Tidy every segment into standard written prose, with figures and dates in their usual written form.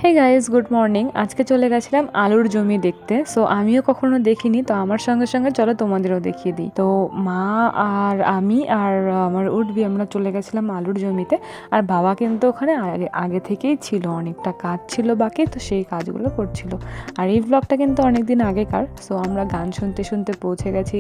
Hey guys, good morning. আজকে চলে গেছিলাম আলুর জমি দেখতে। সো আমিও কখনো দেখিনি, তো আমার সঙ্গে সঙ্গে চলো তোমাদেরও দেখিয়ে দিই। তো মা আর আমি আর আমার উঠবি আমরা চলে গেছিলাম আলুর জমিতে। আর বাবা কিন্তু ওখানে আগে আগে থেকেই ছিল, অনেকটা কাজ ছিল বাকি, তো সেই কাজগুলো করছিল। আর এই ব্লগটা কিন্তু অনেক দিন আগেকার। সো আমরা গান শুনতে শুনতে পৌঁছে গেছি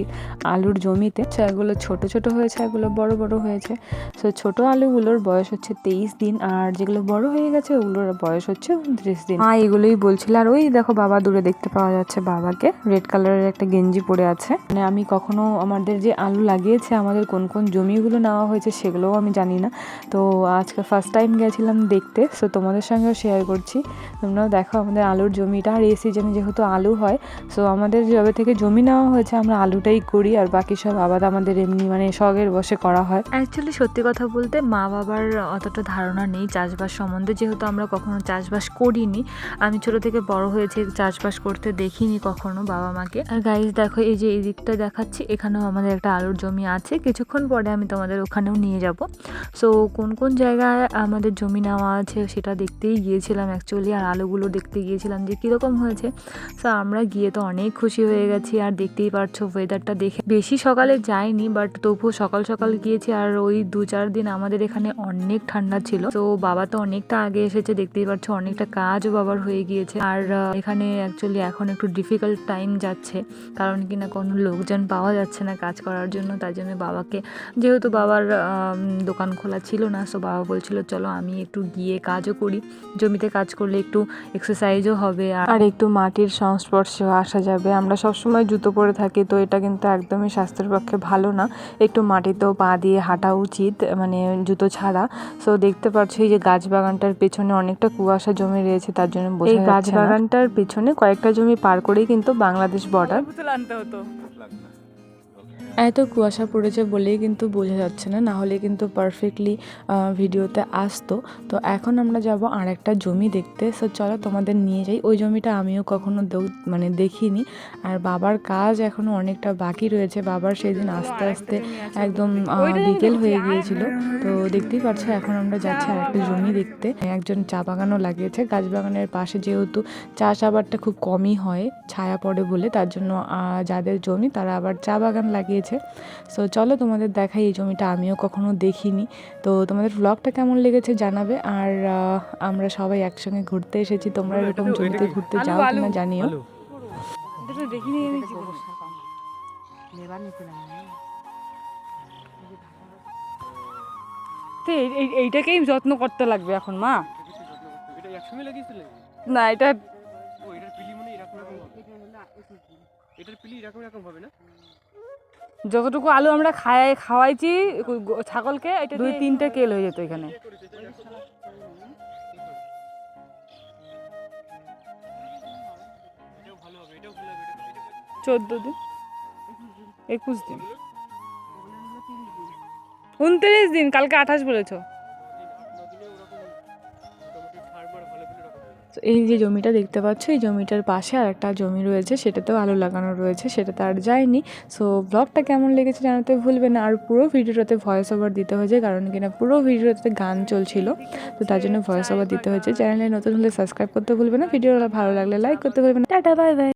আলুর জমিতে। এগুলো ছোট ছোট হয়েছে, এগুলো বড় বড় হয়েছে। সো ছোট আলুগুলোর বয়স হচ্ছে 23 দিন, আর যেগুলো বড় হয়ে গেছে ওগুলোর বয়স হচ্ছে 29 দিন। মা এগুলোই বলছিল। আর ওই দেখো বাবা দূরে দেখতে পাওয়া যাচ্ছে বাবাকে, রেড কালারের একটা গেঞ্জি পরে আছে। মানে আমি কখনো আমাদের যে আলু লাগিয়েছে, আমাদের কোন কোন জমিগুলো নেওয়া হয়েছে সেগুলোও আমি জানি না। তো আজকে ফার্স্ট টাইম গেছিলাম দেখতে, সো তোমাদের সঙ্গেও শেয়ার করছি। তোমরাও দেখো আমাদের আলুর জমিটা। আর এই সিজনে যেহেতু আলু হয়, সো আমাদের যবে থেকে জমি নেওয়া হয়েছে আমরা আলুটাই করি, আর বাকি সব আবাদ আমাদের এমনি মানে শখের বসে করা হয়। অ্যাকচুয়ালি সত্যি কথা বলতে মা বাবার অতটা ধারণা নেই চাষবাস সম্বন্ধে, যেহেতু আমরা কখনো চাষবাস করিনি। আমি ছোট থেকে বড় হয়েছি, চাষবাস করতে দেখিনি কখনো বাবা মাকে। আর গাইজ দেখো, এই যে এই দিকটা দেখাচ্ছি, এখানেও আমাদের একটা আলুর জমি আছে। কিছুক্ষণ পরে আমি তোমাদের ওখানেও নিয়ে যাব। সো কোন কোন জায়গায় আমাদের জমি নেওয়া আছে সেটা দেখতেই গিয়েছিলাম অ্যাকচুয়ালি, আর আলুগুলো দেখতে গিয়েছিলাম যে কীরকম হয়েছে। সো আমরা গিয়ে তো অনেক খুশি হয়ে গেছি। আর দেখতেই পারছো ওয়েদারটা দেখে, বেশি সকালে যাইনি বাট তবুও সকাল সকাল গিয়েছি। আর ওই 2-4 দিন আমাদের এখানে অনেক ঠান্ডা ছিল। তো বাবা তো অনেকটা আগে এসেছে, দেখতেই পাচ্ছ অনেকটা কাজও বাবার হয়ে গিয়েছে। আর এখানে অ্যাকচুয়ালি এখন একটু ডিফিকাল্ট টাইম যাচ্ছে, কারণ কিনা কোনো লোকজন পাওয়া যাচ্ছে না কাজ করার জন্য। তাই জন্য বাবাকে, যেহেতু বাবার দোকান খোলা ছিল না, সো বাবা বলছিল চলো আমি একটু গিয়ে কাজও করি। জমিতে কাজ করলে একটু এক্সারসাইজও হবে আর একটু মাটির সংস্পর্শেও আসা যাবে। আমরা সবসময় জুতো পরে থাকি, তো এটা কিন্তু একদমই স্বাস্থ্যের পক্ষে ভালো না। একটু মাটিতেও পা দিয়ে হাঁটা উচিত, মানে জুতো ছাড়া। সো দেখতে পাচ্ছ এই যে গাছ বাগানটার পেছনে অনেকটা কুয়াশা জমে রয়েছে, তার জন্য এই গাছ বাগানটার পেছনে কয়েকটা জমি পার করেই কিন্তু বাংলাদেশ বর্ডার। আনতে হতো। এত কুয়াশা পড়েছে বলেই কিন্তু বোঝা যাচ্ছে না, না হলে কিন্তু পারফেক্টলি ভিডিওতে আসতো। তো এখন আমরা যাব আর একটা জমি দেখতে। সো চলো তোমাদের নিয়ে যাই। ওই জমিটা আমিও কখনো মানে দেখিনি। আর বাবার কাজ এখনো অনেকটা বাকি রয়েছে। বাবার সেদিন আস্তে আস্তে একদম বিকেল হয়ে গিয়েছিল। তো দেখতেই পাচ্ছ এখন আমরা যাচ্ছি আর একটা জমি দেখতে। একজন চা বাগানও লাগিয়েছে। গাছ বাগানের পাশে যেহেতু চাষ আবাদটা খুব কমই হয়, ছায়া পড়ে বলে, তার জন্য যাদের জমি তারা আবার চা বাগান লাগিয়েছে। সো চলো তোমাদের দেখাই এই জমিটা, আমিও কখনো দেখিনি। তো তোমাদের ব্লগটা কেমন লেগেছে জানাবে। আর আমরা সবাই একসঙ্গে ঘুরতে এসেছি। তোমরা এরকম জমিতে ঘুরতে যাও কিনা জানিও। এইটাকেই যত্ন করতে লাগবে এখন মা। না এটা যতটুকু আলু আমরা খাওয়াইছি ছাগলকে, এটা 2-3টে কেল হয়ে যেত এখানে। 14 দিন, 21 দিন, 29 দিন, কালকে 28 বলেছ। এই যে জমিটা দেখতে পাচ্ছ, এই জমিটার পাশে আর একটা জমি রয়েছে, সেটাতেও আলু লাগানো রয়েছে, সেটাতে আর যায়নি। সো ব্লগটা কেমন লেগেছে জানাতে ভুলবে না। আর পুরো ভিডিওটাতে ভয়েস ওভার দিতে হয়েছে, কারণ কিনা পুরো ভিডিওটাতে গান চলছিল, তো তার জন্য ভয়েস ওভার দিতে হয়েছে। চ্যানেলে নতুন হলে সাবস্ক্রাইব করতে ভুলবে না, ভিডিওটা ভালো লাগলে লাইক করতে ভুলবে না। Tata, bye bye.